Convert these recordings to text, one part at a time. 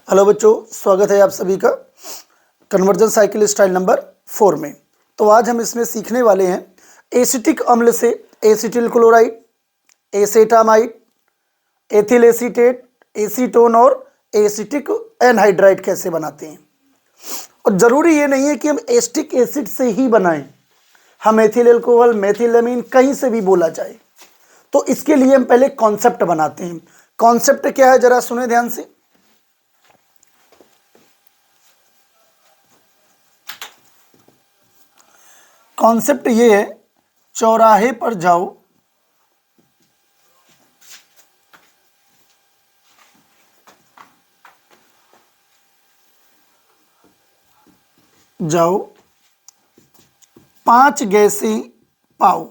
Hello बच्चों, स्वागत है आप सभी का कन्वर्जन साइकिल स्टाइल नंबर 4 में। तो आज हम इसमें सीखने वाले हैं एसिटिक अम्ल से acetyl chloride, acetamide, ethyl acetate, acetone और एसिटिक एनहाइड्राइड कैसे बनाते हैं। और ज़रूरी ये नहीं है कि हम एस्टिक एसिड से ही बनाएं, हम एथिल एल्कोहल, मेथिल एमीन कहीं से भी बोला जाए। तो इसके लिए हम पहले कॉन्सेप्ट बनाते हैं। कॉन्सेप्ट क्या है, जरा सुने ध्यान से। कॉन्सेप्ट ये है, चौराहे पर जाओ, जाओ 5 गैसें पाओ।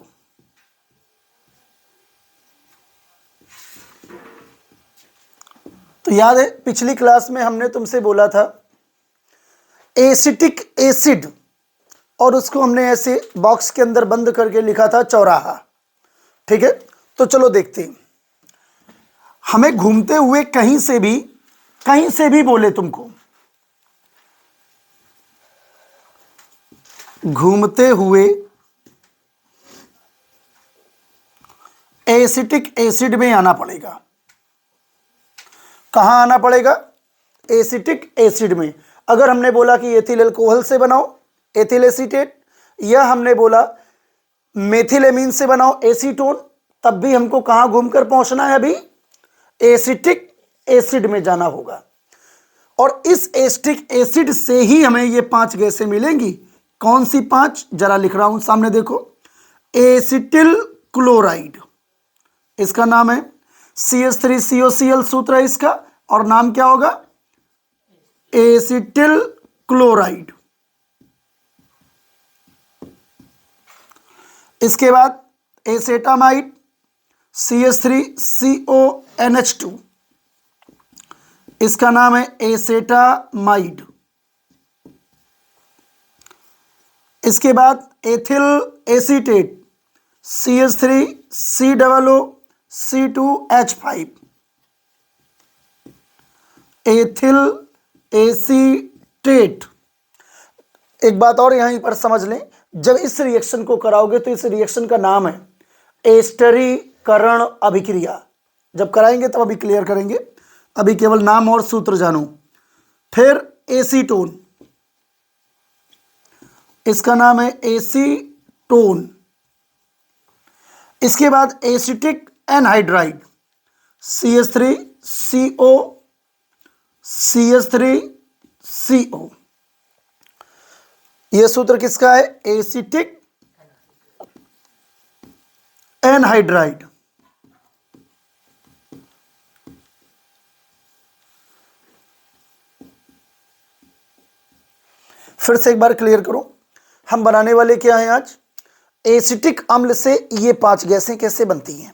तो याद है पिछली क्लास में हमने तुमसे बोला था एसिटिक एसिड, और उसको हमने ऐसे बॉक्स के अंदर बंद करके लिखा था चौराहा। ठीक है, तो चलो देखते हैं। हमें घूमते हुए कहीं से भी बोले तुमको, घूमते हुए एसिटिक एसिड में आना पड़ेगा। कहां आना पड़ेगा? एसिटिक एसिड में। अगर हमने बोला कि एथिल अल्कोहल से बनाओ एथिल एसीटेट, या हमने बोला मेथिल एमीन से बनाओ एसीटोन, तब भी हमको कहां घूमकर पहुंचना है? अभी एसिटिक एसिड में जाना होगा। और इस एसिटिक एसिड से ही हमें ये 5 गैसें मिलेंगी। कौन सी 5? जरा लिख रहा हूं, सामने देखो। एसिटिल क्लोराइड, इसका नाम है CH3COCl, सूत्र है इसका, और नाम क्या होगा? Acetyl chloride. इसके बाद एसेटामाइड, CH3CONH2, इसका नाम है एसेटामाइड। इसके बाद ethyl acetate, CH3COOC2H5, ethyl acetate. एक बात और यहीं पर समझ लें, जब इस रिएक्शन को कराओगे तो इस रिएक्शन का नाम है एस्टरीकरण अभिक्रिया। जब कराएंगे तब अभी क्लियर करेंगे, अभी केवल नाम और सूत्र जानो। फिर एसीटोन, इसका नाम है एसीटोन। इसके बाद एसिटिक एनहाइड्राइड, CH3CO, यह सूत्र किसका है? Acetic anhydride. फिर से एक बार क्लियर करो, हम बनाने वाले क्या हैं आज? एसिटिक अम्ल से ये 5 गैसें कैसे बनती हैं।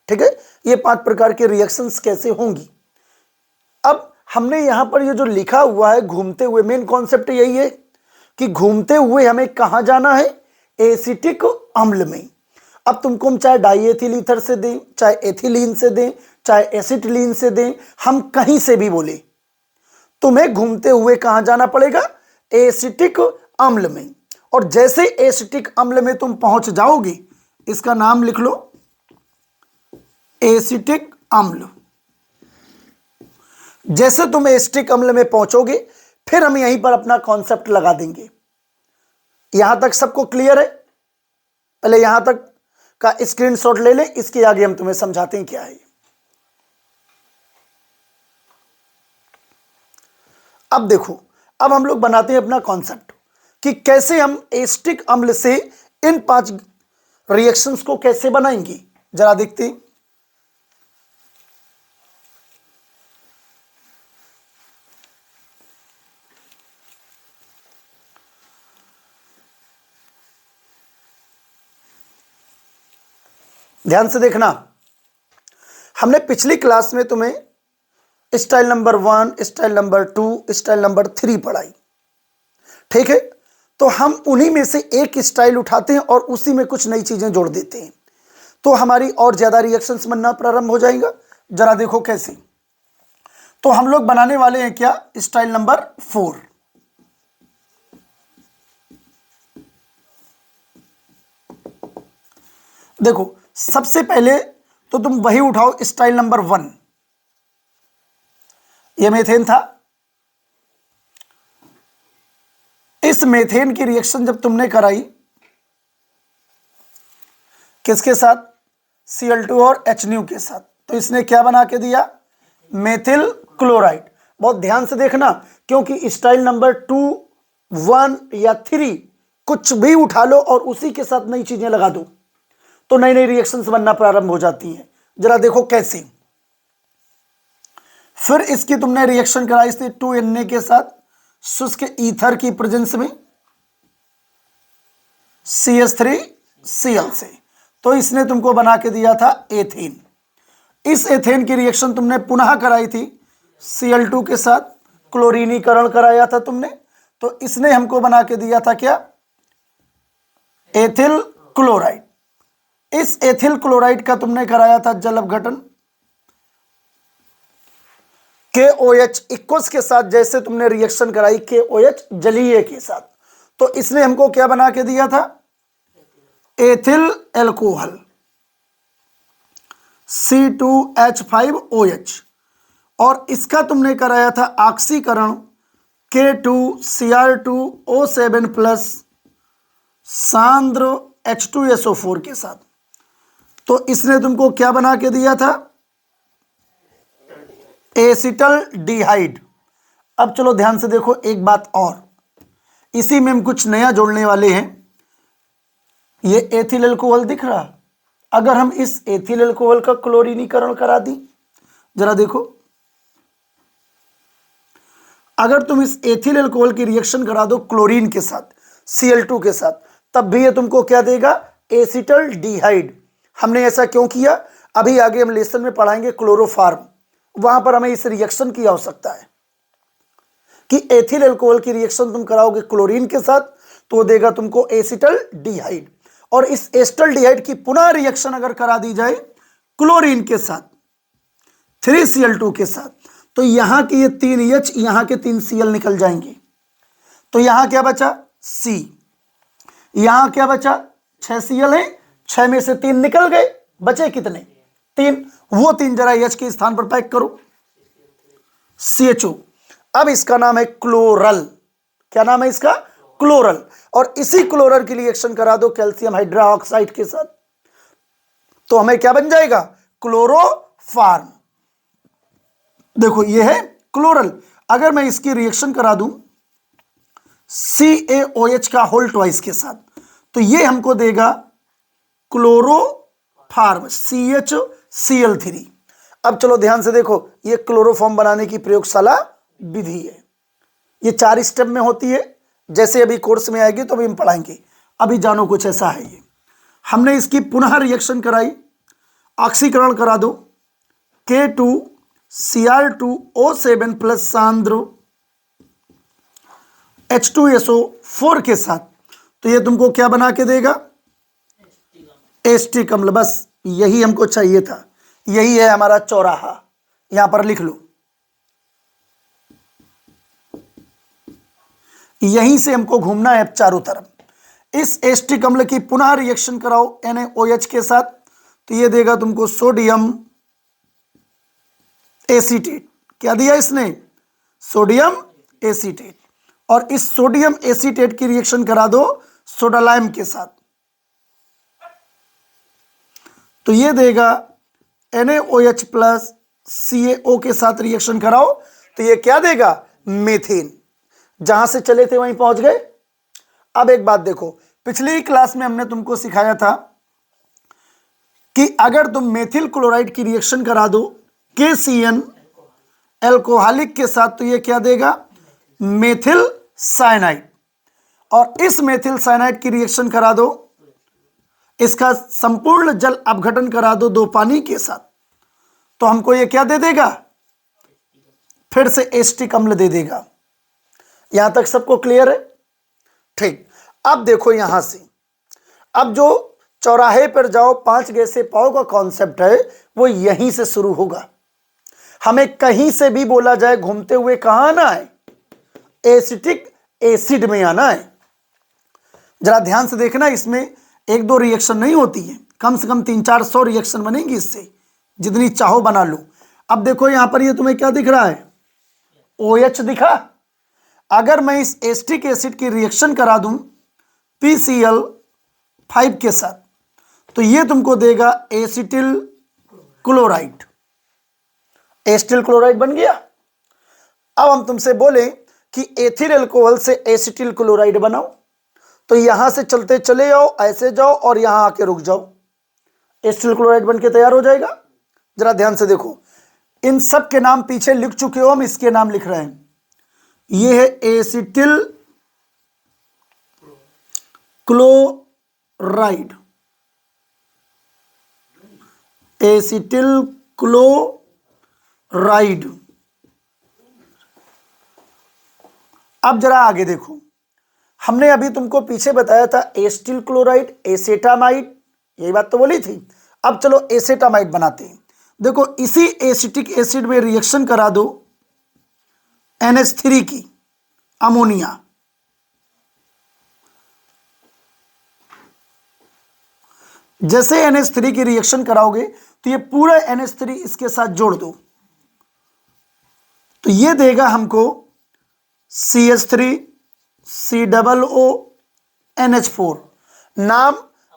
ठीक है, ये 5 प्रकार के रिएक्शंस कैसे होंगी। अब हमने यहां पर ये जो लिखा हुआ है घूमते हुए, मेन कॉन्सेप्ट यही है कि घूमते हुए हमें कहां जाना है? एसिटिक अम्ल में। अब तुमको हम चाहे डाईएथिल ईथर से दें, चाहे एथिलीन से दें, चाहे एसिटिलीन से दें, हम कहीं से भी बोले, तुम्हें घूमते हुए कहां जाना पड़ेगा? एसिटिक अम्ल में। और जैसे एसिटिक अम्ल में तुम पहुंच जाओगे, इसका नाम लिख लो एसिटिक अम्ल। जैसे तुम एसिटिक अम्ल में पहुंचोगे, फिर हम यहीं पर अपना कॉन्सेप्ट लगा देंगे। यहां तक सबको क्लियर है? पहले यहां तक का स्क्रीनशॉट ले ले, इसके आगे हम तुम्हें समझाते हैं क्या है। अब देखो, अब हम लोग बनाते हैं अपना कॉन्सेप्ट कि कैसे हम एसिटिक अम्ल से इन 5 रिएक्शंस को कैसे बनाएंगे। जरा देखते हैं। ध्यान से देखना, हमने पिछली क्लास में तुम्हें style number 1, style number 2, style number 3 पढ़ाई। ठीक है, तो हम उन्हीं में से एक स्टाइल उठाते हैं और उसी में कुछ नई चीजें जोड़ देते हैं, तो हमारी और ज्यादा रिएक्शंस बनना प्रारंभ हो जाएगा। जरा देखो कैसे। तो हम लोग बनाने वाले हैं क्या, स्टाइल नंबर 4। देखो सबसे पहले तो तुम वही उठाओ, स्टाइल नंबर 1। ये मेथेन था। इस मेथेन की रिएक्शन जब तुमने कराई किसके साथ, Cl2 और HNO के साथ, तो इसने क्या बना के दिया, मेथिल क्लोराइड। बहुत ध्यान से देखना, क्योंकि स्टाइल नंबर 2, 1 या 3 कुछ भी उठा लो और उसी के साथ नई चीजें लगा दो तो नई नई रिएक्शंस बनना प्रारंभ हो जाती हैं। जरा देखो कैसे। फिर इसकी तुमने रिएक्शन कराई थी 2Na के साथ शुष्क ईथर की प्रेजेंस में CH3Cl से, तो इसने तुमको बना के दिया था एथेन। इस एथेन की रिएक्शन तुमने पुनः कराई थी Cl2 के साथ, क्लोरीनीकरण कराया था तुमने, तो इसने हमको बना के दिया था क्या, एथिल क्लोराइड। इस एथिल क्लोराइड का तुमने कराया था जल अपघटन KOH इक्वस के साथ, जैसे तुमने रिएक्शन कराई KOH जलीय के साथ, तो इसने हमको क्या बना के दिया था, एथिल एल्कोहल C2H5OH। और इसका तुमने कराया था ऑक्सीकरण K2Cr2O7 प्लस सांद्र H2SO4 के साथ, तो इसने तुमको क्या बना के दिया था, एसिटल डिहाइड। अब चलो ध्यान से देखो एक बात और, इसी में हम कुछ नया जोड़ने वाले हैं। ये एथिल अल्कोहल दिख रहा, अगर हम इस एथिल अल्कोहल का क्लोरीनीकरण करा दी, जरा देखो, अगर तुम इस एथिल अल्कोहल की रिएक्शन करा दो क्लोरीन के साथ Cl2 के साथ, तब भी ये तुमको क्या देगा, एसिटल डिहाइड। हमने ऐसा क्यों किया, अभी आगे हम लेसन में पढ़ाएंगे क्लोरोफार्म, वहां पर हमें इस रिएक्शन की आवश्यकता है कि एथिल अल्कोहल की रिएक्शन तुम कराओगे क्लोरीन के साथ तो देगा तुमको एसिटल डिहाइड, और इस एसिटल डिहाइड की पुनः रिएक्शन अगर करा दी जाए क्लोरीन के साथ 3Cl2 के साथ, तो यहां के ये 3H, यहां के 3Cl निकल जाएंगे, तो यहां क्या बचा C, यहां क्या बचा 6Cl है, 6 में से 3 निकल गए, बचे कितने 3, वो 3 जरा H के स्थान पर पैक करो CHO। अब इसका नाम है क्लोरल, क्या नाम है इसका, क्लोरल। और इसी क्लोरल की रिएक्शन करा दो कैल्शियम हाइड्रोक्साइड के साथ, तो हमें क्या बन जाएगा, क्लोरोफार्म। देखो ये है क्लोरल। अगर मैं इसकी रिएक्शन करा दूं CaOH का होल ट्वाइस के साथ, तो ये हमको देगा क्लोरोफार्म CHCl3। अब चलो ध्यान से देखो, ये क्लोरोफॉर्म बनाने की प्रयोगशाला विधि है, ये 4 स्टेप में होती है, जैसे अभी कोर्स में आएगी तो अभी हम पढ़ाएंगे, अभी जानो कुछ ऐसा है। ये हमने इसकी पुनः रिएक्शन कराई, ऑक्सीकरण करा दो K2Cr2O7 प्लस सांद्र H2SO4 के साथ, तो ये तुमको क्या बना के देगा, एस्टिक अम्ल। बस यही हमको चाहिए था, यही है हमारा चौराहा, यहां पर लिख लो, यहीं से हमको घूमना है चारों तरफ। इस एस्टिक अम्ल की पुनः रिएक्शन कराओ NaOH के साथ, तो ये देगा तुमको सोडियम एसीटेट। क्या दिया इसने, सोडियम एसीटेट। और इस सोडियम एसीटेट की रिएक्शन करा दो सोडा लाइम के साथ, तो ये देगा NaOH प्लस CaO के साथ रिएक्शन कराओ, तो ये क्या देगा, मेथेन। जहां से चले थे वहीं पहुंच गए। अब एक बात देखो, पिछली क्लास में हमने तुमको सिखाया था कि अगर तुम मेथिल क्लोराइड की रिएक्शन करा दो KCN एल्कोहलिक के साथ, तो ये क्या देगा, मेथिल साइनाइड। और इस मेथिल साइनाइड की रिएक्शन करा दो, इसका संपूर्ण जल अपघटन करा दो 2 पानी के साथ, तो हमको ये क्या दे देगा, फिर से एस्टिक अम्ल दे देगा। यहां तक सबको क्लियर है, ठीक। अब देखो यहां से, अब जो चौराहे पर जाओ 5 गैसें पाओ का कॉन्सेप्ट है वो यहीं से शुरू होगा। हमें कहीं से भी बोला जाए घूमते हुए कहां आना है, एसिटिक एसिड में आना है। जरा ध्यान से देखना, इसमें एक दो रिएक्शन नहीं होती है, कम से कम 300-400 रिएक्शन बनेंगी इससे, जितनी चाहो बना लो। अब देखो यहां पर ये तुम्हें क्या दिख रहा है, OH दिखा। अगर मैं इस एसिटिक एसिड की रिएक्शन करा दूं PCl5 के साथ, तो ये तुमको देगा एसिटिल क्लोराइड। एसिटिल क्लोराइड बन गया। अब हम तुमसे बोले कि एथिल अल्कोहल से एसिटिल क्लोराइड बनाओ, तो यहां से चलते चले जाओ, ऐसे जाओ और यहां आके रुक जाओ, एसिटिल क्लोराइड बन के तैयार हो जाएगा। जरा ध्यान से देखो, इन सब के नाम पीछे लिख चुके हो, हम इसके नाम लिख रहे हैं। यह है एसिटिल क्लोराइड, एसिटिल क्लोराइड। अब जरा आगे देखो, हमने अभी तुमको पीछे बताया था एसिटिल क्लोराइड, एसेटामाइड, यही बात तो बोली थी। अब चलो एसेटामाइड बनाते हैं। देखो इसी एसिटिक एसिड में रिएक्शन करा दो NH3 की, अमोनिया। जैसे NH3 की रिएक्शन कराओगे तो ये पूरा NH3 इसके साथ जोड़ दो, तो ये देगा हमको CH3 COO NH4, नाम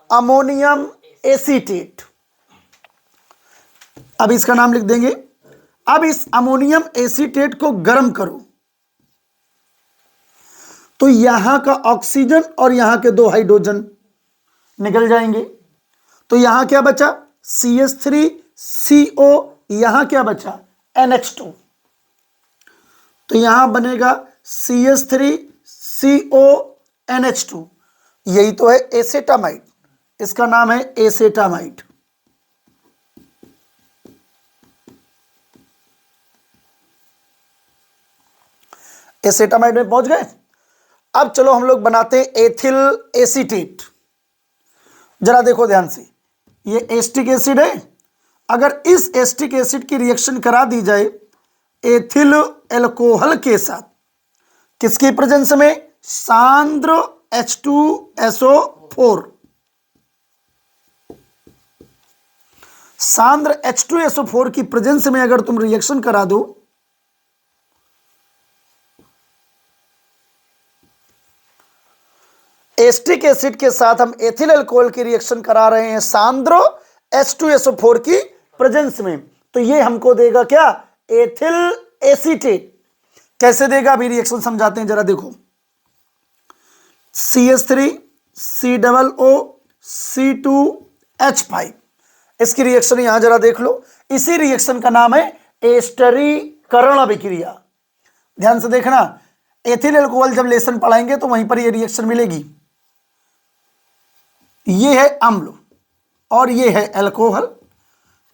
अमोनियम एसीटेट। अब इसका नाम लिख देंगे। अब इस अमोनियम एसीटेट को गर्म करो, तो यहां का ऑक्सीजन और यहां के 2 हाइड्रोजन निकल जाएंगे। तो यहां क्या बचा, CH3CO, यहां क्या बचा, NH2। तो यहां बनेगा CH3CO NH2, यही तो है एसेटामाइड, इसका नाम है एसेटामाइड। एसेटामाइड में पहुंच गए। अब चलो हम लोग बनाते हैं एथिल एसीटेट। जरा देखो ध्यान से, ये एसिटिक एसिड है। अगर इस एसिटिक एसिड की रिएक्शन करा दी जाए एथिल अल्कोहल के साथ, किसकी प्रेजेंस में, सांद्र H2SO4, सांद्र H2SO4 की प्रेजेंस में अगर तुम रिएक्शन करा दो, एसिटिक एसिड के साथ हम एथिल अल्कोहल की रिएक्शन करा रहे हैं सांद्र H2SO4 की प्रेजेंस में, तो ये हमको देगा क्या, एथिल एसीटेट। कैसे देगा, अभी रिएक्शन समझाते हैं, जरा देखो। CH3 COO C2H5, इसकी रिएक्शन यहां जरा देख लो। इसी रिएक्शन का नाम है एस्टरीकरण अभिक्रिया। ध्यान से देखना, एथिल अल्कोहल जब लेसन पढ़ाएंगे तो वहीं पर ये रिएक्शन मिलेगी। ये है अम्ल और ये है अल्कोहल।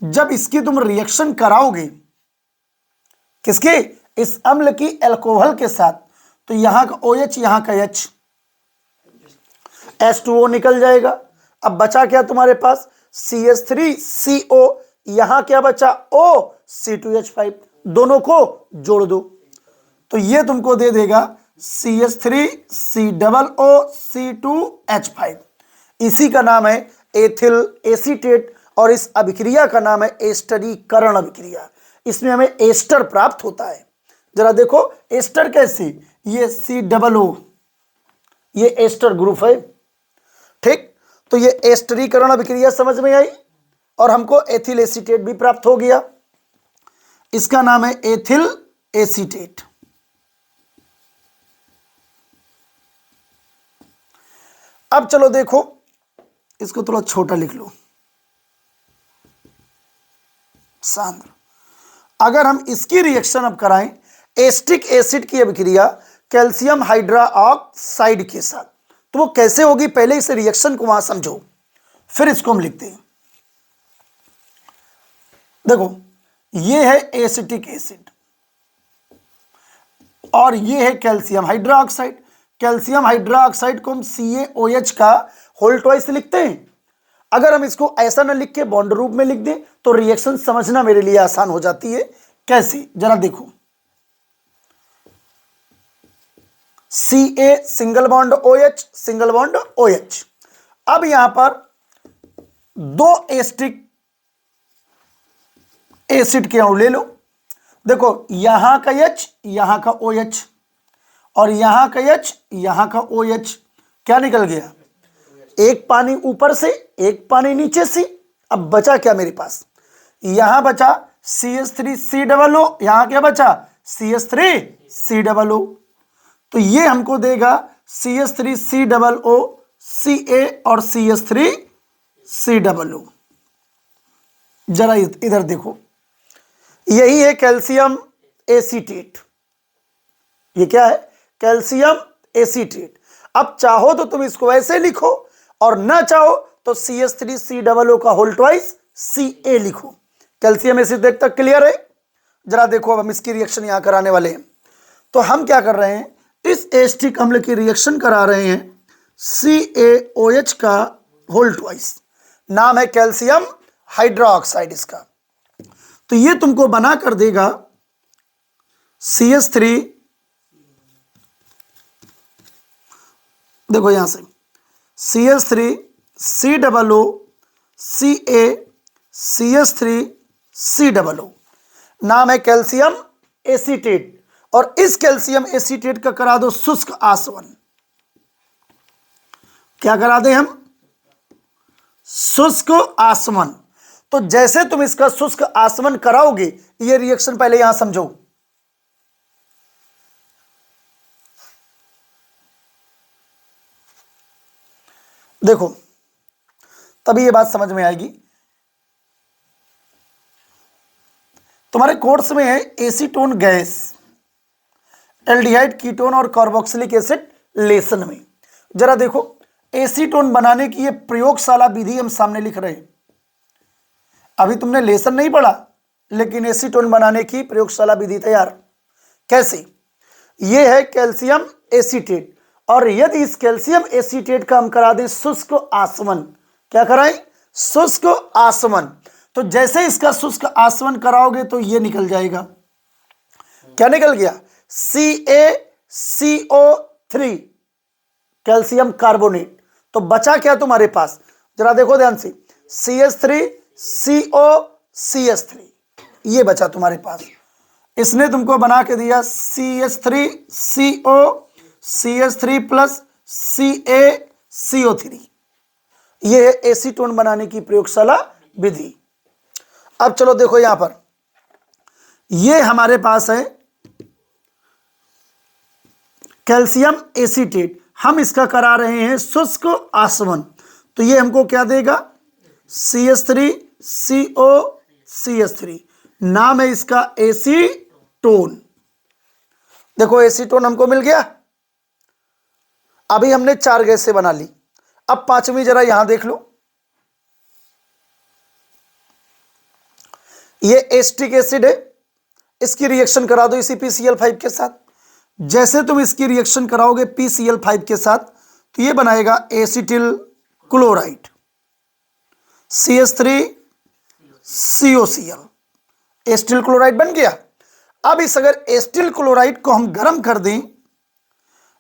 जब इसकी तुम रिएक्शन कराओगे, किसके, इस अम्ल की अल्कोहल के साथ, तो यहां का OH यहां का H, H2O निकल जाएगा। अब बचा क्या तुम्हारे पास, CH3CO, यहां क्या बचा, O C2H5, दोनों को जोड़ दो, तो ये तुमको दे देगा CH3COO C2H5। इसी का नाम है एथिल एसीटेट और इस अभिक्रिया का नाम है एस्टरीकरण अभिक्रिया। इसमें हमें एस्टर प्राप्त होता है। जरा देखो एस्टर कैसे, ये COO, ये एस्टर ग्रुप है, ठीक। तो ये एस्टरीकरण अभिक्रिया समझ में आई और हमको एथिल एसीटेट भी प्राप्त हो गया। इसका नाम है एथिल एसीटेट। अब चलो देखो, इसको थोड़ा छोटा लिख लो, सांद्र। अगर हम इसकी रिएक्शन अब कराएं एसिटिक एसिड की अभिक्रिया कैल्शियम हाइड्रोक्साइड के साथ, तो वो कैसे होगी, पहले इस रिएक्शन को वहां समझो, फिर इसको हम लिखते हैं। देखो ये है एसिटिक एसिड और ये है कैल्शियम हाइड्रोक्साइड। कैल्शियम हाइड्रोक्साइड को हम CaOH का होल ट्वाइस लिखते हैं। अगर हम इसको ऐसा ना लिख के बॉन्ड रूप में लिख दें तो रिएक्शन समझना मेरे लिए आसान हो जाती है। कैसे, जरा देखो, Ca single bond OH, single bond OH। अब यहां पर दो एस्टिक एसिड के अणु ले लो। देखो यहां का H, यहां का OH, और यहां का H, यहां का OH। क्या निकल गया? एक पानी ऊपर से, एक पानी नीचे से। अब बचा क्या मेरे पास? यहां बचा CH3COO, यहां क्या बचा? CH3COO। तो ये हमको देगा CH3COO, Ca और CH3COO। जरा इधर देखो, यही है कैल्शियम एसीटेट। ये क्या है? Calcium acetate. अब चाहो तो तुम इसको ऐसे लिखो, और ना चाहो तो CH3COO का होल ट्वाइस Ca लिखो। कैल्शियम एसीटेट तक क्लियर है? जरा देखो, अब हम इसकी रिएक्शन यहां कराने वाले हैं। तो हम क्या कर रहे हैं, इस एस्टिक अम्ल की रिएक्शन करा रहे हैं CaOH का होल ट्वाइस। नाम है कैल्शियम हाइड्रोक्साइड इसका। तो ये तुमको बना कर देगा CH3, देखो यहां से CH3COO, Ca, CH3COO। नाम है कैल्शियम एसीटेट। और इस कैल्शियम एसीटेट का करा दो शुष्क आसवन। क्या करा दे हम? शुष्क आसवन। तो जैसे तुम इसका शुष्क आसवन कराओगे, ये रिएक्शन पहले यहां समझो। देखो तभी ये बात समझ में आएगी। तुम्हारे कोर्स में है एसीटोन गैस, एल्डिहाइड, कीटोन और कार्बोक्सिलिक एसिड लेसन में। जरा देखो, एसीटोन बनाने की ये प्रयोगशाला विधि हम सामने लिख रहे हैं। अभी तुमने लेसन नहीं पढ़ा, लेकिन एसीटोन बनाने की प्रयोगशाला विधि तैयार। कैसे? ये है कैल्शियम एसीटेट, और यदि इस कैल्शियम एसीटेट का हम करा दें शुष्क आसवन। क्या कराएं? शुष्क आसवन। तो जैसे इसका शुष्क आसवन कराओगे तो ये निकल जाएगा। क्या निकल गया? CaCO3, calcium carbonate. तो बचा क्या तुम्हारे पास? जरा देखो ध्यान से, CH3COCH3, ये बचा तुम्हारे पास। इसने तुमको बना के दिया CH3CO, CH3 प्लस CaCO3। ये है एसीटोन बनाने की प्रयोगशाला विधि। अब चलो देखो यहां पर, ये हमारे पास है कैल्शियम एसीटेट। हम इसका करा रहे हैं शुष्क आसवन। तो ये हमको क्या देगा? CH3COCH3। नाम है इसका एसीटोन। देखो एसीटोन हमको मिल गया। अभी हमने 4 गैसें बना ली। अब पांचवी जरा यहां देख लो। ये एस्टिक एसिड है, इसकी रिएक्शन करा दो इसी PCl5 के साथ। जैसे तुम इसकी रिएक्शन कराओगे PCl5 के साथ, तो ये बनाएगा acetyl chloride, CH3COCl। Acetyl chloride बन गया। अब इस अगर एसिटिल क्लोराइड को हम गर्म कर दें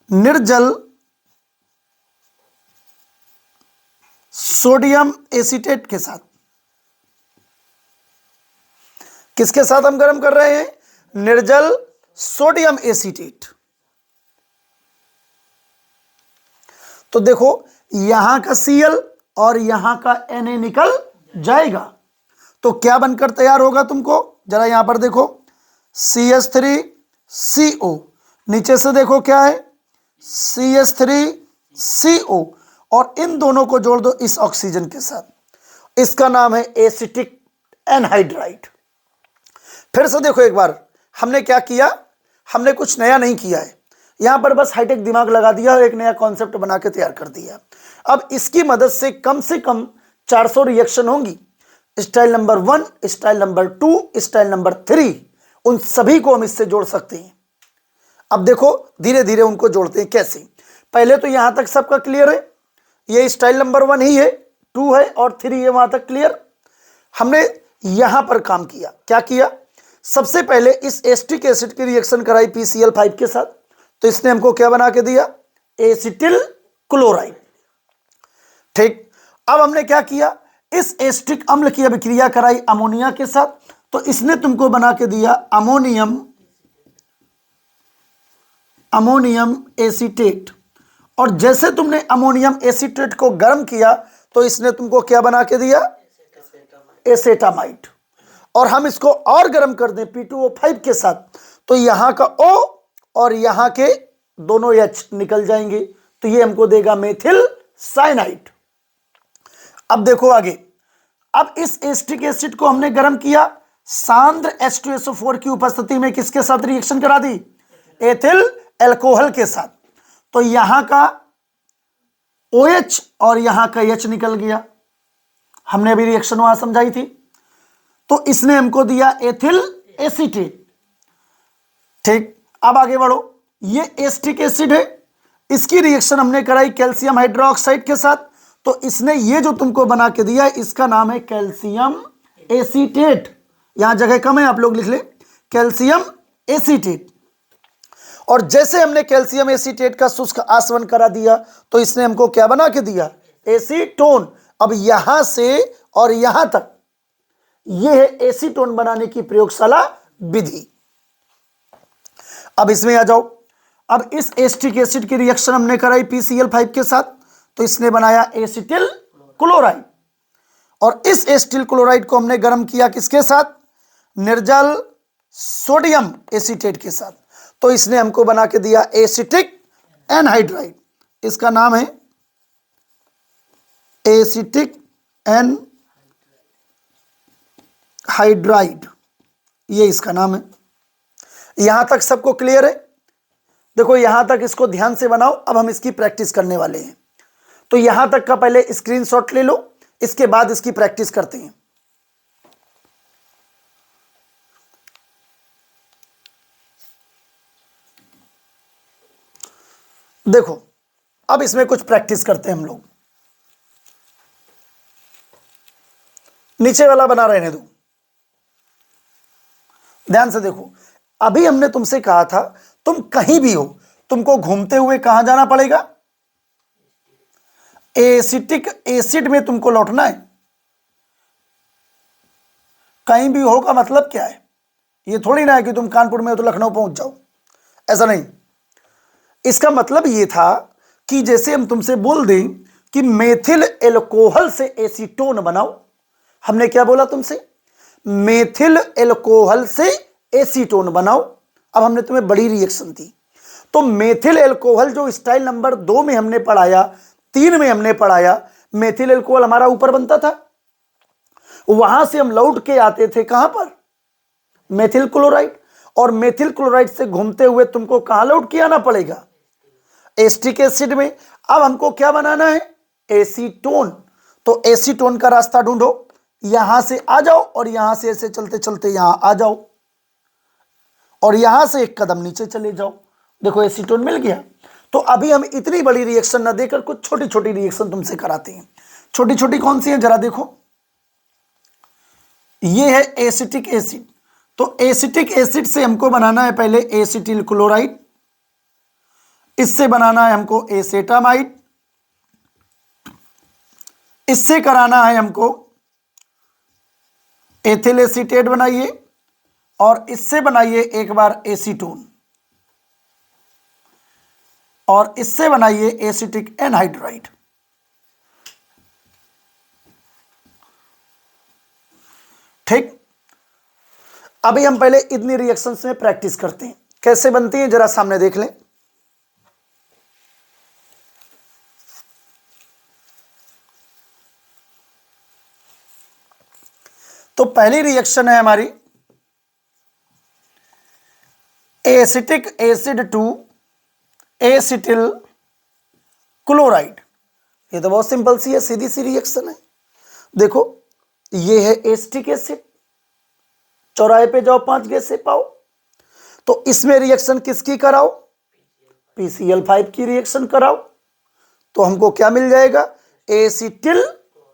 निर्जल सोडियम एसीटेट के साथ। किसके साथ हम गर्म कर रहे हैं? निर्जल सोडियम एसीटेट। तो देखो यहां का Cl और यहां का Na निकल जाएगा। तो क्या बनकर तैयार होगा तुमको? जरा यहां पर देखो, CH3CO, नीचे से देखो क्या है? CH3CO, और इन दोनों को जोड़ दो इस ऑक्सीजन के साथ। इसका नाम है एसिटिक एनहाइड्राइड। फिर से देखो एक बार, हमने क्या किया? हमने कुछ नया नहीं किया है, यहां पर बस हाईटेक दिमाग लगा दिया और एक नया कॉन्सेप्ट बना के तैयार कर दिया। अब इसकी मदद से कम 400 रिएक्शन होंगी। Style number 1, style number 2, style number 3, उन सभी को हम इससे जोड़ सकते हैं। अब देखो धीरे धीरे उनको जोड़ते हैं। कैसे? पहले तो यहां तक सबका क्लियर है, ये स्टाइल नंबर 1 ही है, 2 है और 3 है, वहां तक क्लियर। हमने यहां पर काम किया। क्या किया? सबसे पहले इस एसिटिक एसिड की रिएक्शन कराई PCl5 के साथ, तो इसने हमको क्या बना के दिया, एसिटिल क्लोराइड। ठीक, अब हमने क्या किया, इस एसिटिक अम्ल की अभिक्रिया कराई अमोनिया के साथ, तो इसने तुमको बना के दिया अमोनियम एसीटेट। और जैसे तुमने अमोनियम एसीटेट को गर्म किया तो इसने तुमको क्या बना के दिया, एसेटामाइड। और हम इसको और गर्म कर दें P2O5 के साथ, तो यहां का O और यहां के दोनों H निकल जाएंगे, तो ये हमको देगा मेथिल साइनाइड। अब देखो आगे, अब इस एसिटिक एसिड को हमने गर्म किया, सांद्र H2SO4 की उपस्थिति में किसके साथ रिएक्शन करा दी, एथिल अल्कोहल के साथ, तो यहां का OH और यहां का H निकल गया। हमने अभी रिएक्शन वहां समझाई थी, तो इसने हमको दिया एथिल एसीटेट। ठीक, अब आगे बढ़ो, ये एसिटिक एसिड है, इसकी रिएक्शन हमने कराई कैल्शियम हाइड्रोक्साइड के साथ, तो इसने ये जो तुमको बना के दिया इसका नाम है कैल्शियम एसीटेट। यहां जगह कम है, आप लोग लिख ले कैल्शियम एसीटेट। और जैसे हमने कैल्शियम एसीटेट का शुष्क आसवन करा दिया तो इसने हमको क्या बना के दिया, एसीटोन। अब यहां से और यहां तक यह है एसीटोन बनाने की प्रयोगशाला विधि। अब इसमें आ जाओ, अब इस एसिटिक एसिड की रिएक्शन हमने कराई PCl5 के साथ, तो इसने बनाया एसिटिल क्लोराइड। और इस एसिटिल क्लोराइड को हमने गर्म किया किसके साथ, निर्जल सोडियम एसीटेट के साथ, तो इसने हमको बना के दिया एसिटिक एनहाइड्राइड। इसका नाम है एसिटिक एनहाइड्राइड, ये इसका नाम है। यहां तक सबको क्लियर है? देखो यहां तक इसको ध्यान से बनाओ, अब हम इसकी प्रैक्टिस करने वाले हैं। तो यहां तक का पहले स्क्रीनशॉट ले लो, इसके बाद इसकी प्रैक्टिस करते हैं। देखो अब इसमें कुछ प्रैक्टिस करते हैं हम लोग। नीचे वाला बना रहने दो, ध्यान से देखो। अभी हमने तुमसे कहा था तुम कहीं भी हो, तुमको घूमते हुए कहां जाना पड़ेगा, एसिटिक एसिड में तुमको लौटना है। कहीं भी हो का मतलब क्या है, ये थोड़ी ना है कि तुम कानपुर में हो तो लखनऊ पहुंच जाओ, ऐसा नहीं। इसका मतलब ये था कि जैसे हम तुमसे बोल दें कि मेथिल एल्कोहल से एसीटोन बनाओ, हमने क्या बोला तुमसे, मेथिल एल्कोहल से एसीटोन बनाओ। अब हमने तुम्हें बड़ी रिएक्शन दी, तो मेथिल एल्कोहल जो स्टाइल नंबर 2 में हमने पढ़ाया, 3 में हमने पढ़ाया, मेथिल एल्कोहल हमारा ऊपर बनता था, वहां से हम लौट के आते थे कहां पर, मेथिल क्लोराइड। और मेथिल क्लोराइड से घूमते हुए तुमको कहां लौट के आना पड़ेगा, एसिटिक एसिड में। अब हमको क्या बनाना है, एसीटोन। तो एसीटोन का रास्ता ढूंढो, यहां से आ जाओ और यहां से ऐसे चलते चलते यहां आ जाओ और यहां से एक कदम नीचे चले जाओ। देखो एसीटोन मिल गया। तो अभी हम इतनी बड़ी रिएक्शन ना देकर कुछ छोटी छोटी रिएक्शन तुमसे कराते हैं। छोटी छोटी कौन सी है जरा देखो, ये है एसिटिक एसिड। तो एसिटिक एसिड से हमको बनाना है पहले एसिटिल क्लोराइड, इससे बनाना है हमको एसेटामाइड, इससे कराना है हमको एथिल एसीटेट बनाइए, और इससे बनाइए एक बार एसीटोन, और इससे बनाइए एसिटिक एनहाइड्राइड। ठीक, अभी हम पहले इतनी रिएक्शंस में प्रैक्टिस करते हैं, कैसे बनती है जरा सामने देख लें। तो पहली रिएक्शन है हमारी acetic acid to acetyl chloride. ये तो बहुत सिंपल सी है, सीधी सी रिएक्शन है। देखो ये है एसिटिक एसिड, चौराहे पे जाओ 5 गैसें पाओ, तो इसमें रिएक्शन किसकी कराओ, PCl5 की रिएक्शन कराओ, तो हमको क्या मिल जाएगा, एसिटिल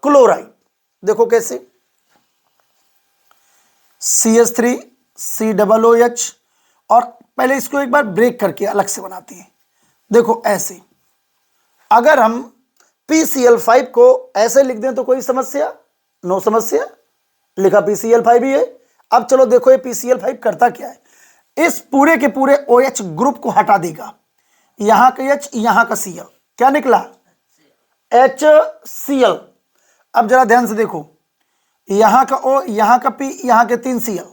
क्लोराइड। देखो कैसे, CH3 COOH। और पहले इसको एक बार ब्रेक करके अलग से बनाते हैं। देखो ऐसे, अगर हम PCl5 को ऐसे लिख दें तो कोई समस्या? नो समस्या, लिखा PCl5 ही है। अब चलो देखो ये PCl5 करता क्या है, इस पूरे के पूरे OH ग्रुप को हटा देगा। यहां का H, यहां का Cl, क्या निकला? HCl। अब जरा ध्यान से देखो, यहां का O, यहां का P, यहां के 3 Cl,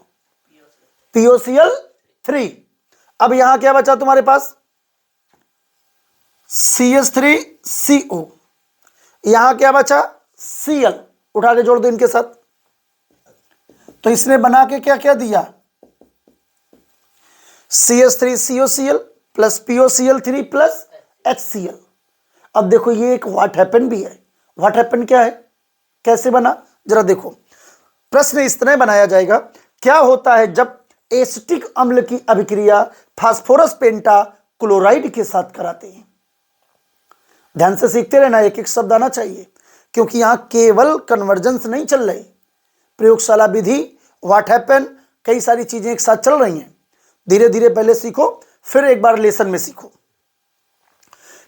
POCl3। अब यहां क्या बचा तुम्हारे पास? CH3CO। यहां क्या बचा? Cl। उठा के जोड़ दो इनके साथ। तो इसने बना के क्या क्या दिया? CH3COCl plus POCl3 plus HCl। अब देखो ये एक व्हाट हैपन भी है। व्हाट हैपन क्या है, कैसे बना, जरा देखो। प्रश्न इस तरह बनाया जाएगा, क्या होता है जब एसिटिक अम्ल की अभिक्रिया फास्फोरस पेंटा क्लोराइड के साथ कराते हैं? ध्यान से सीखते रहना, एक एक शब्द आना चाहिए, क्योंकि यहां केवल कन्वर्जेंस नहीं चल रही, प्रयोगशाला विधि, व्हाट हैपन, कई सारी चीजें एक साथ चल रही हैं। धीरे धीरे पहले सीखो, फिर एक बार लेसन में सीखो।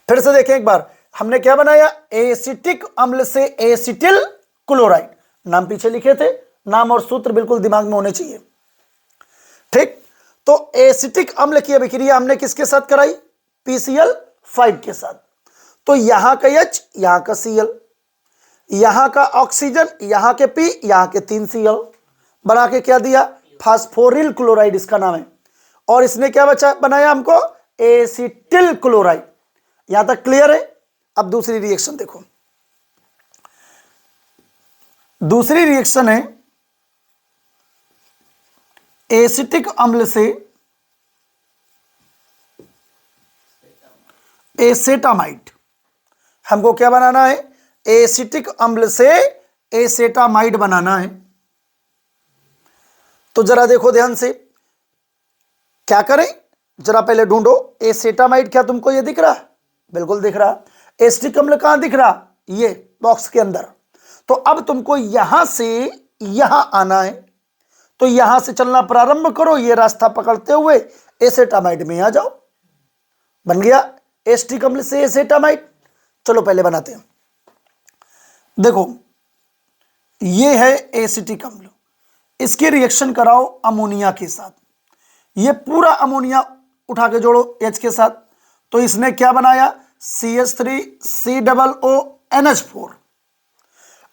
फिर से देखें एक बार, हमने क्या बनाया? एसिटिक अम्ल से एसिटिल क्लोराइड। नाम पीछे लिखे थे, नाम और सूत्र बिल्कुल दिमाग में होने चाहिए। ठीक, तो एसिटिक अम्ल की अभिक्रिया हमने किसके साथ कराई? PCl5 के साथ। तो यहां का H, यहां का Cl, यहां का ऑक्सीजन, यहां के P, यहां के 3 Cl, बना के क्या दिया? फास्फोरिल क्लोराइड इसका नाम है। और इसने क्या बचा बनाया हमको? Acetyl chloride. यहां तक क्लियर है? अब दूसरी रिएक्शन देखो। दूसरी रिएक्शन है एसिटिक अम्ल से एसेटामाइड। हमको क्या बनाना है? एसिटिक अम्ल से एसेटामाइड बनाना है। तो जरा देखो ध्यान से, क्या करें, जरा पहले ढूंढो। एसेटामाइड क्या तुमको ये दिख रहा? बिल्कुल दिख रहा। एसिटिक अम्ल कहां दिख रहा? ये बॉक्स के अंदर। तो अब तुमको यहां से यहां आना है, तो यहां से चलना प्रारंभ करो, ये रास्ता पकड़ते हुए एसेटामाइड में आ जाओ। बन गया एसिटिक अम्ल से एसेटामाइड। चलो पहले बनाते हैं। देखो ये है एसिटिक अम्ल, इसकी रिएक्शन कराओ अमोनिया के साथ। ये पूरा अमोनिया उठा के जोड़ो H के साथ। तो इसने क्या बनाया? CH3COONH4।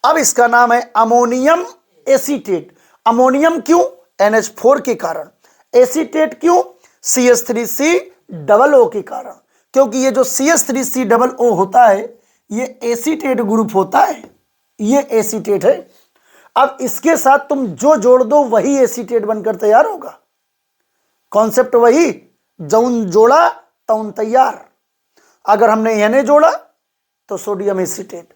अब इसका नाम है अमोनियम एसीटेट। अमोनियम क्यों? NH4 के कारण। एसीटेट क्यों? CH3COO के कारण। क्योंकि ये जो CH3COO होता है ये एसीटेट ग्रुप होता है, ये एसीटेट है। अब इसके साथ तुम जो जोड़ दो वही एसीटेट बनकर तैयार होगा। कॉन्सेप्ट वही, जौन जोड़ा तौन तैयार। अगर हमने Na जोड़ा तो सोडियम एसीटेट,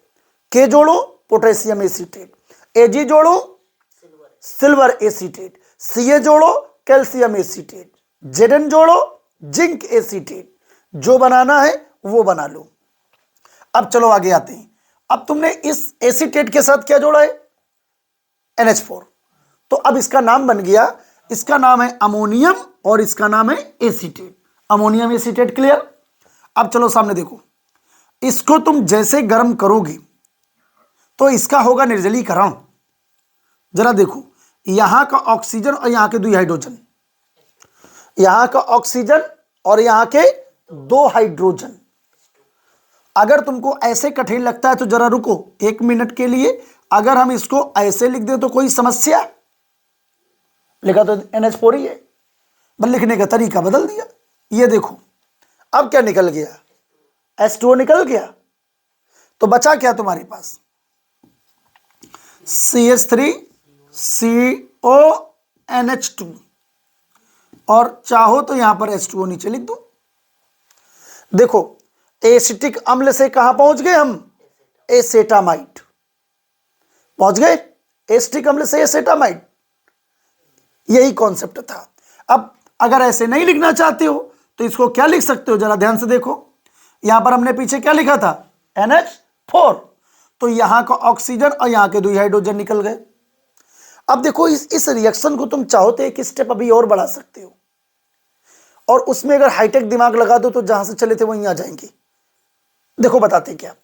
K जोड़ो पोटेशियम एसीटेट, Ag जोड़ो सिल्वर एसीटेट, Ca जोड़ो कैल्शियम एसीटेट, Zn जोड़ो जिंक एसीटेट। जो बनाना है वो बना लो। अब चलो आगे आते हैं। अब तुमने इस एसीटेट के साथ क्या जोड़ा है? NH4। तो अब इसका नाम बन गया, इसका नाम है अमोनियम और इसका नाम है एसीटेट। Ammonium acetate, clear? अब चलो सामने देखो, इसको तुम जैसे गर्म करोगे तो इसका होगा निर्जलीकरण। जरा देखो, यहां का ऑक्सीजन और यहां के 2 हाइड्रोजन, यहां का ऑक्सीजन और यहां के 2 हाइड्रोजन। अगर तुमको ऐसे कठिन लगता है तो जरा रुको 1 मिनट के लिए। अगर हम इसको ऐसे लिख दें तो कोई समस्या? लिखा तो NH4 ही है, बस लिखने का तरीका बदल दिया। ये देखो अब क्या निकल गया? H2O निकल गया। तो बचा क्या तुम्हारे पास? CH3CONH2 और चाहो तो यहां पर H2O नीचे लिख दो। देखो एसिटिक अम्ल से कहां पहुंच गए हम? एसेटामाइड पहुंच गए। एसिटिक अम्ल से एसेटामाइड, यही कॉन्सेप्ट था। अब अगर ऐसे नहीं लिखना चाहते हो तो इसको क्या लिख सकते हो? जरा ध्यान से देखो, यहां पर हमने पीछे क्या लिखा था? NH4। तो यहां का ऑक्सीजन और यहां के 2 हाइड्रोजन निकल गए। अब देखो इस रिएक्शन को तुम चाहो तो एक स्टेप अभी और बढ़ा सकते हो, और उसमें अगर हाईटेक दिमाग लगा दो तो जहां से चले थे वहीं आ जाएंगे। देखो बताते क्या,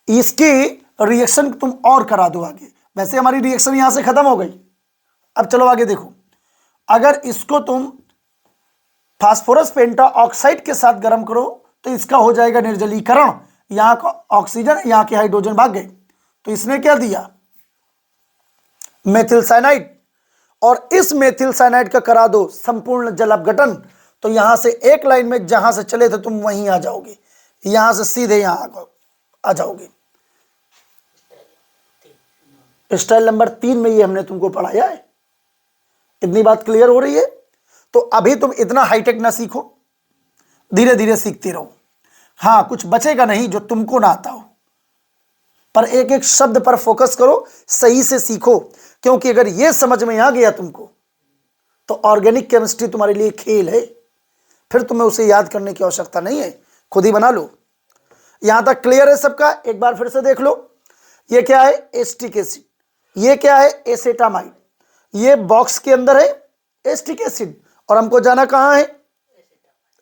इसकी रिएक्शन तुम और करा दो आगे। वैसे हमारी रिएक्शन यहां से खत्म हो गई, अब चलो आगे देखो। अगर इसको तुम फास्फोरस पेंटा ऑक्साइड के साथ गर्म करो तो इसका हो जाएगा निर्जलीकरण, यहां का ऑक्सीजन यहां के हाइड्रोजन भाग गए, तो इसने क्या दिया, मेथिल साइनाइड। और इस मेथिल साइनाइड का करा दो संपूर्ण जल अपघटन, तो यहां से एक लाइन में जहां से चले थे तुम वहीं आ जाओगे, यहां से सीधे यहां आ जाओगे। स्टाइल नंबर 3 में ये हमने तुमको पढ़ाया है। इतनी बात क्लियर हो रही है? तो अभी तुम इतना हाईटेक ना सीखो, धीरे धीरे सीखते रहो। हाँ, कुछ बचेगा नहीं जो तुमको ना आता हो, पर एक एक शब्द पर फोकस करो, सही से सीखो, क्योंकि अगर यह समझ में आ गया तुमको तो ऑर्गेनिक केमिस्ट्री तुम्हारे लिए खेल है, फिर तुम्हें उसे याद करने की आवश्यकता नहीं है, खुद ही बना लो। यहां तक क्लियर है सबका? एक बार फिर से देख लो। ये क्या है, एसिटिक एसिड, ये क्या है, एसेटामाइड, ये बॉक्स के अंदर है एसिटिक एसिड, और हमको जाना कहां है,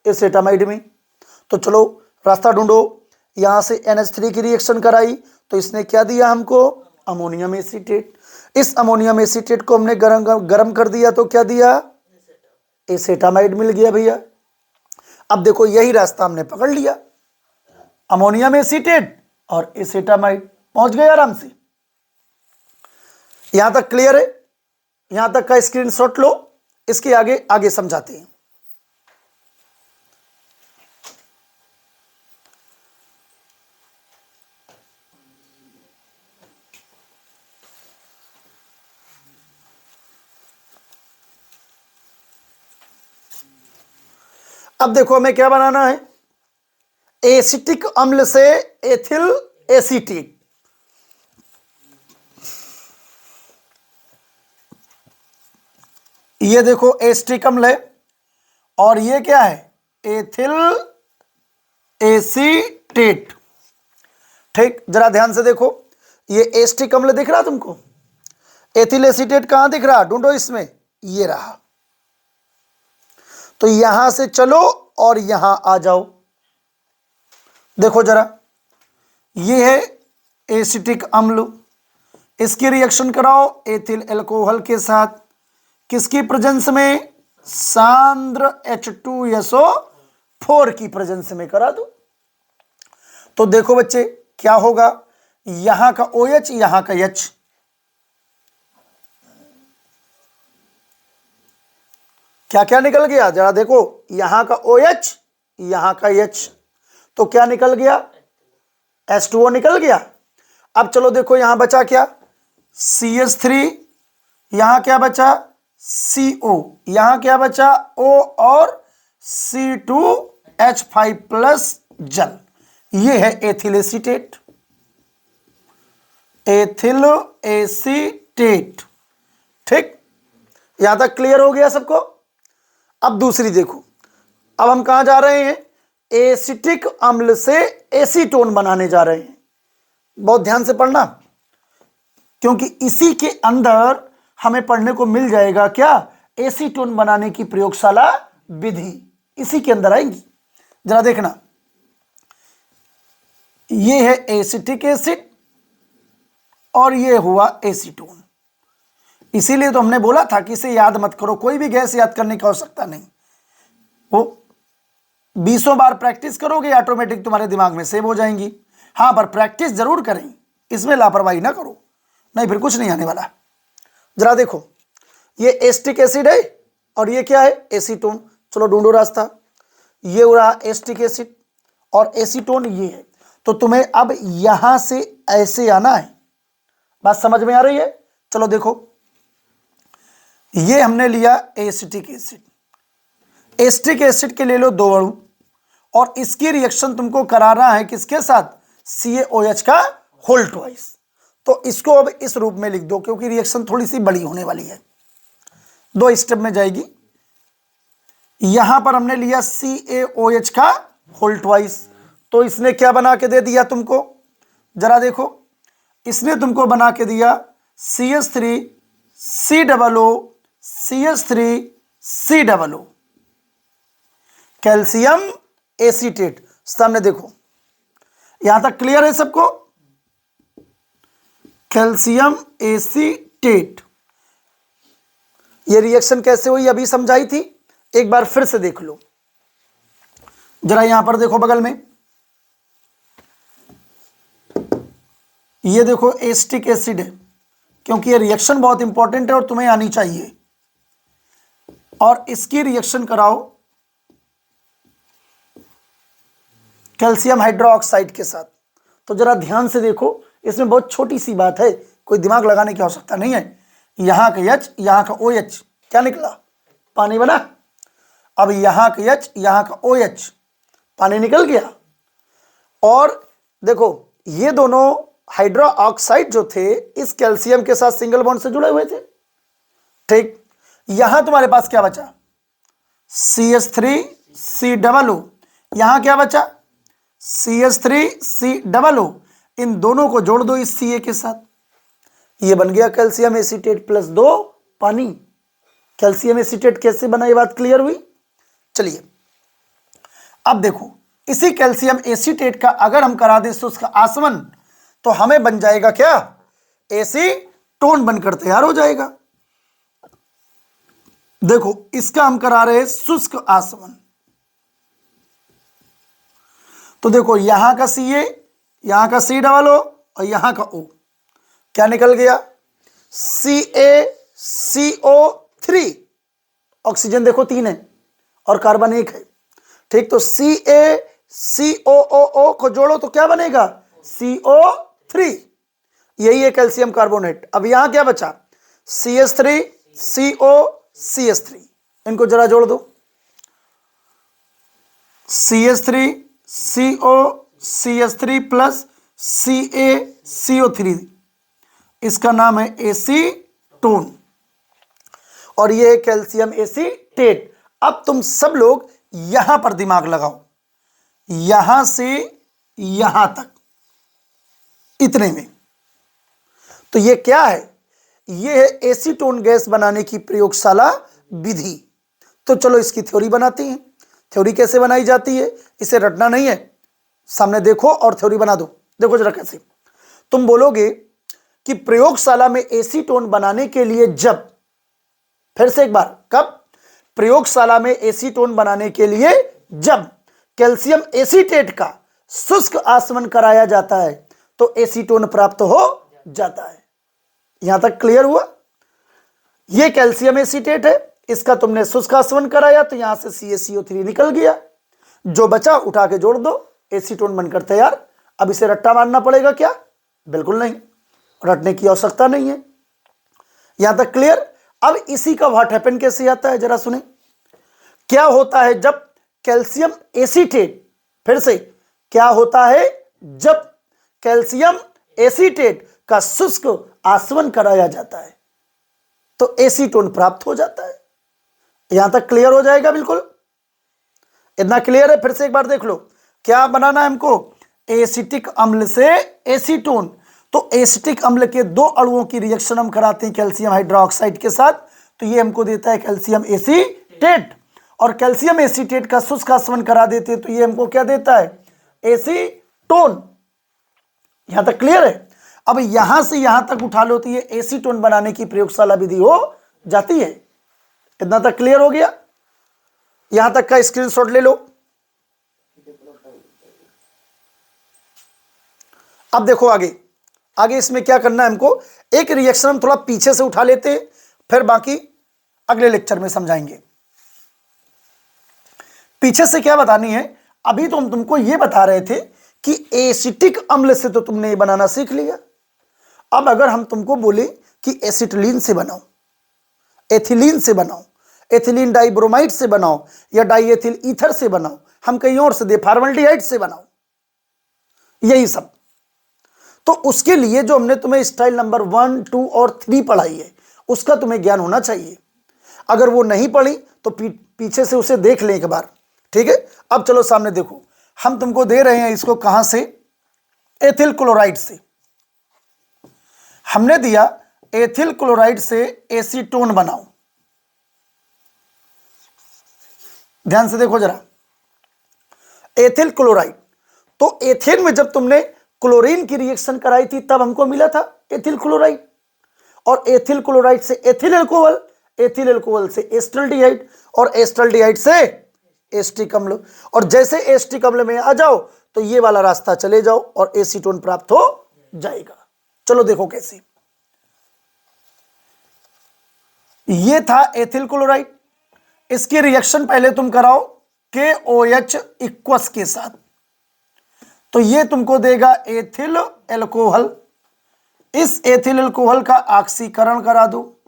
एसेटामाइड में। तो चलो रास्ता ढूंढो। यहां से NH3 की रिएक्शन कराई तो इसने क्या दिया हमको, अमोनियम एसीटेट। इस अमोनियम एसीटेट को हमने गरम कर दिया तो क्या दिया, एसेटामाइड मिल गया भैया। अब देखो यही रास्ता हमने पकड़ लिया, अमोनियम एसीटेट और एसेटामाइड, पहुंच गए आराम से। यहां तक क्लियर है? यहां तक का स्क्रीनशॉट लो, इसके आगे आगे समझाते हैं। अब देखो हमें क्या बनाना है, एसिटिक अम्ल से एथिल एसीटेट। ये देखो एसिटिक अम्ल है और ये क्या है, एथिल एसीटेट। ठीक, जरा ध्यान से देखो, ये एसिटिक अम्ल दिख रहा तुमको, एथिल एसीटेट कहां दिख रहा, ढूंढो इसमें, ये रहा। तो यहां से चलो और यहां आ जाओ। देखो जरा, ये है एसिटिक अम्ल, इसकी रिएक्शन कराओ एथिल अल्कोहल के साथ, किसकी प्रेजेंस में, सांद्र H2SO4 की प्रेजेंस में करा दो। तो देखो बच्चे क्या होगा, यहां का OH यहां का H, क्या क्या निकल गया, जरा देखो, यहां का OH यहां का H, तो क्या निकल गया, H2O निकल गया। अब चलो देखो यहां बचा क्या, CH3, यहां क्या बचा, CO, यहां क्या बचा, O और C2H5+ जल, ये है एथिल एसीटेट, एथिल एसीटेट। ठीक, यहां तक क्लियर हो गया सबको? अब दूसरी देखो, अब हम कहां जा रहे हैं, एसिटिक अम्ल से एसीटोन बनाने जा रहे हैं। बहुत ध्यान से पढ़ना, क्योंकि इसी के अंदर हमें पढ़ने को मिल जाएगा क्या, एसीटोन बनाने की प्रयोगशाला विधि, इसी के अंदर आएंगी। जरा देखना, ये है एसिटिक एसिड और ये हुआ एसीटोन। इसीलिए तो हमने बोला था कि इसे याद मत करो, कोई भी गैस याद करने की आवश्यकता नहीं, वो 20 बार प्रैक्टिस करोगे ऑटोमेटिक तुम्हारे दिमाग में सेव हो जाएंगी। हाँ, पर प्रैक्टिस जरूर करें, इसमें लापरवाही ना करो, नहीं फिर कुछ नहीं आने वाला। जरा देखो, ये एसिटिक एसिड है और ये क्या है, एसीटोन। चलो ढूंढो रास्ता, ये हो रहा एसिटिक एसिड और एसीटोन ये है, तो तुम्हें अब यहां से ऐसे आना है। बात समझ में आ रही है? चलो देखो, ये हमने लिया एसिटिक एसिड, एसिटिक एसिड के ले लो 2 अणु, और इसकी रिएक्शन तुमको कराना है किसके साथ, CaOH का होल ट्वाइस। तो इसको अब इस रूप में लिख दो, क्योंकि रिएक्शन थोड़ी सी बड़ी होने वाली है, 2 स्टेप में जाएगी। यहां पर हमने लिया CaOH का होल ट्वाइस, तो इसने क्या बना के दे दिया तुमको, जरा देखो, इसने तुमको बना के दिया CH3 COO CH3COO, calcium acetate. सामने देखो, यहां तक क्लियर है सबको? कैल्शियम एसीटेट, ये रिएक्शन कैसे हुई अभी समझाई थी, एक बार फिर से देख लो जरा। यहां पर देखो बगल में, ये देखो एसिटिक एसिड है, क्योंकि ये रिएक्शन बहुत इंपॉर्टेंट है और तुम्हें आनी चाहिए। और इसकी रिएक्शन कराओ कैल्शियम हाइड्रोक्साइड के साथ। तो जरा ध्यान से देखो, इसमें बहुत छोटी सी बात है, कोई दिमाग लगाने की आवश्यकता नहीं है। यहां का H, यहां का OH, क्या निकला? पानी बना। अब यहां का H, यहां का OH, पानी निकल गया। और देखो ये दोनों हाइड्रोक्साइड जो थे इस कैल्शियम के साथ सिंगल बॉन्ड से जुड़े हुए थे, ठीक। यहां तुम्हारे पास क्या बचा? CH3COO, यहां क्या बचा? CH3COO। इन दोनों को जोड़ दो इस Ca के साथ, ये बन गया कैल्शियम एसीटेट प्लस 2 पानी। कैल्शियम एसीटेट कैसे बना, ये बात क्लियर हुई? चलिए अब देखो, इसी कैल्शियम एसीटेट का अगर हम करा दें शुष्क आसवन, तो हमें बन जाएगा क्या? एसीटोन बनकर तैयार हो जाएगा। देखो इसका हम करा रहे हैं शुष्क आसवन, तो देखो यहां का Ca, यहां का COO और यहां का O, क्या निकल गया? CaCO3। ऑक्सीजन देखो 3 है और कार्बन 1 है, ठीक। तो CaCOO को जोड़ो तो क्या बनेगा? CO3, यही है कैल्शियम कार्बोनेट। अब यहां क्या बचा? CH3COCH3, इनको जरा जोड़ दो। CH3COCH3 प्लस CaCO3, इसका नाम है एसीटोन, और ये है कैल्शियम एसीटेट। अब तुम सब लोग यहां पर दिमाग लगाओ, यहां से यहां तक, इतने में। तो ये क्या है? ये है एसीटोन गैस बनाने की प्रयोगशाला विधि। तो चलो इसकी थ्योरी बनाते हैं। थ्योरी कैसे बनाई जाती है, इसे रटना नहीं है, सामने देखो और थ्योरी बना दो। देखो जरा कैसे। तुम बोलोगे कि प्रयोगशाला में एसीटोन बनाने के लिए जब, फिर से एक बार, कब? प्रयोगशाला में एसीटोन बनाने के लिए जब कैल्शियम एसीटेट का शुष्क आसवन कराया जाता है तो एसीटोन प्राप्त हो जाता है। यहां तक क्लियर हुआ? यह कैल्शियम एसीटेट है, इसका तुमने शुष्क आसवन कराया तो यहां से CaCO3 निकल गया, जो बचा उठा के जोड़ दो, एसीटोन बनकर तैयार। अब इसे रट्टा मारना पड़ेगा क्या? बिल्कुल नहीं, रटने की आवश्यकता नहीं है। यहां तक क्लियर? अब इसी का व्हाट हैपन कैसे आता है जरा सुने। क्या होता है जब कैल्शियम एसीटेट, फिर से क्या होता है जब कैल्शियम एसीटेट का शुष्क आसवन कराया जाता है तो एसीटोन प्राप्त हो जाता है। यहां तक क्लियर हो जाएगा? बिल्कुल, इतना क्लियर है? फिर से एक बार देख लो, क्या बनाना है हमको? एसिटिक अम्ल से एसीटोन। तो एसिटिक अम्ल के 2 अणुओं की रिएक्शन हम कराते हैं कैल्शियम हाइड्रोक्साइड के साथ, तो ये हमको देता है कैल्शियम एसीटेट। और कैल्शियम एसीटेट का शुष्क आसवन करा देते तो ये हमको क्या देता है? एसीटोन। यहां तक क्लियर है? अब यहां से यहां तक उठा लो तो ये एसीटोन बनाने की प्रयोगशाला विधि हो जाती है। इतना तक क्लियर हो गया? यहां तक का स्क्रीनशॉट ले लो। अब देखो आगे, आगे इसमें क्या करना है हमको। एक रिएक्शन हम थोड़ा पीछे से उठा लेते हैं, फिर बाकी अगले लेक्चर में समझाएंगे। पीछे से क्या बतानी है, अभी तो हम तुमको यह बता रहे थे कि एसिटिक अम्ल से तो तुमने ये बनाना सीख लिया। अब अगर हम तुमको बोले कि एसिटिलीन से बनाओ, एथिलीन से बनाओ, एथिलीन डाइब्रोमाइड से बनाओ, या डाइएथिल ईथर से बनाओ, हम कहीं और से दे, फॉर्मल्डिहाइड से बनाओ, यही सब, तो उसके लिए जो हमने तुम्हें स्टाइल नंबर 1, 2 और 3 पढ़ाई है उसका तुम्हें ज्ञान होना चाहिए। अगर वो नहीं पढ़ी तो पीछे से उसे देख लें एक बार, ठीक है। अब चलो सामने देखो, हम तुमको दे रहे हैं इसको कहां से? एथिल क्लोराइड से। हमने दिया एथिल क्लोराइड से एसीटोन बनाऊं। ध्यान से देखो जरा, एथिल क्लोराइड, तो एथेन में जब तुमने क्लोरीन की रिएक्शन कराई थी तब हमको मिला था एथिल क्लोराइड, और एथिल क्लोराइड से एथिल अल्कोहल, एथिल अल्कोहल से एस्टल्डिहाइड, और एस्टल्डिहाइड से एस्टिक अम्ल, और जैसे एस्टिक अम्ल में आ जाओ तो ये वाला रास्ता चले जाओ और एसीटोन प्राप्त हो जाएगा। चलो देखो कैसे। ये था एथिल क्लोराइड, इसकी रिएक्शन पहले तुम कराओ KOH इक्वस के साथ, तो ये तुमको देगा एथिल अल्कोहल। इस एथिल अल्कोहल का ऑक्सीकरण करा दो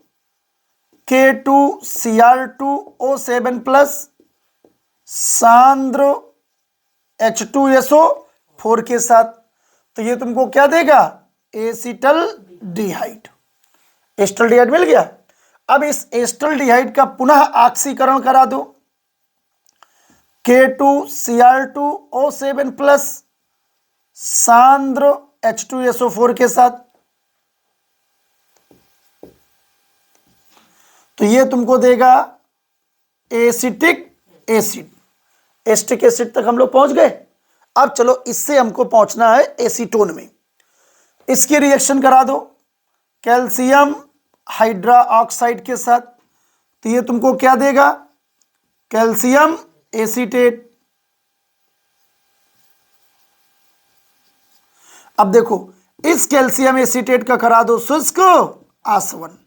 K2Cr2O7 प्लस सांद्र H2SO4 के साथ, तो ये तुमको क्या देगा, एसिटल्डिहाइड। एस्टल्डिहाइड मिल गया। अब इस एस्टल्डिहाइड का पुनः ऑक्सीकरण करा दो K2Cr2O7 प्लस सांद्र H2SO4 के साथ, तो ये तुमको देगा एसिटिक एसिड। एस्टिक एसिड तक हम लोग पहुंच गए। अब चलो इससे हमको पहुंचना है एसीटोन में। इसकी रिएक्शन करा दो कैल्शियम हाइड्रा ऑक्साइड के साथ, तो ये तुमको क्या देगा, कैल्शियम एसीटेट। अब देखो इस कैल्शियम एसीटेट का करा दो शुष्क आसवन।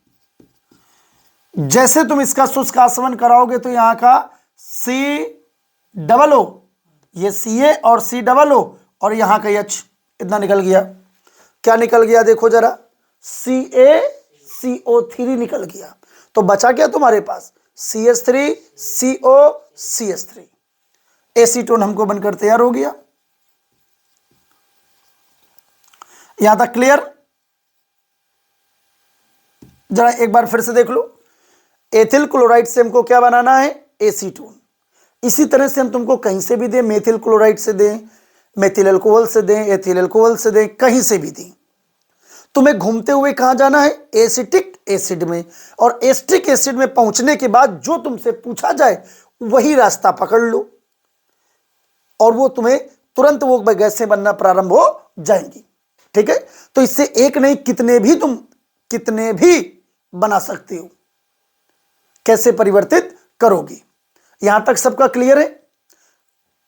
जैसे तुम इसका शुष्क आसवन कराओगे तो यहां का COO, ये Ca और COO, और यहां का H इतना निकल गया। क्या निकल गया देखो जरा, CaCO3 निकल गया। तो बचा क्या तुम्हारे पास, CH3COCH3। एसीटोन हमको बनकर तैयार हो गया। यहां तक क्लियर। जरा एक बार फिर से देख लो, एथिल क्लोराइड से हमको क्या बनाना है, एसीटोन। इसी तरह से हम तुमको कहीं से भी दें, मेथिल क्लोराइड से दें, मेथिल अल्कोहल से दें, एथिल अल्कोहल से दें, कहीं से भी दें, तुम्हें घूमते हुए कहां जाना है, एसिटिक एसिड में। और एस्टिक एसिड में पहुंचने के बाद जो तुमसे पूछा जाए वही रास्ता पकड़ लो, और वो तुम्हें तुरंत वो गैसें बनना प्रारंभ हो जाएंगी। ठीक है, तो इससे एक नहीं तुम कितने भी बना सकते हो। कैसे परिवर्तित करोगे, यहां तक सबका क्लियर है।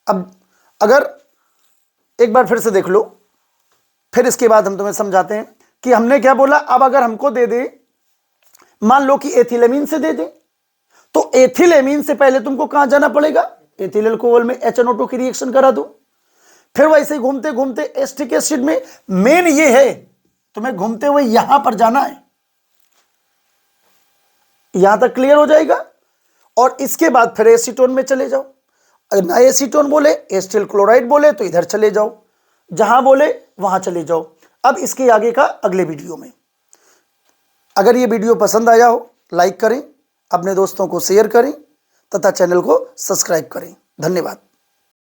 अब अगर एक बार फिर से देख लो, फिर इसके बाद हम तुम्हें समझाते हैं कि हमने क्या बोला। अब अगर हमको दे दे, मान लो कि एथिलेमीन से दे दे, तो एथिलेमीन से पहले तुमको कहां जाना पड़ेगा, एथिल अल्कोहल में HNO2 की रिएक्शन करा दो। फिर वैसे ही घूमते घूमते एस्टिक एसिड में, मेन ये है तुम्हें घूमते हुए यहां पर जाना है। यहां तक क्लियर हो जाएगा। और इसके बाद फिर एसीटोन में चले जाओ। अगर ना एसीटोन बोले, एस्टिल क्लोराइड बोले, तो इधर चले जाओ, जहां बोले वहां चले जाओ। अब इसके आगे का अगले वीडियो में। अगर ये वीडियो पसंद आया हो, लाइक करें, अपने दोस्तों को शेयर करें तथा चैनल को सब्सक्राइब करें। धन्यवाद।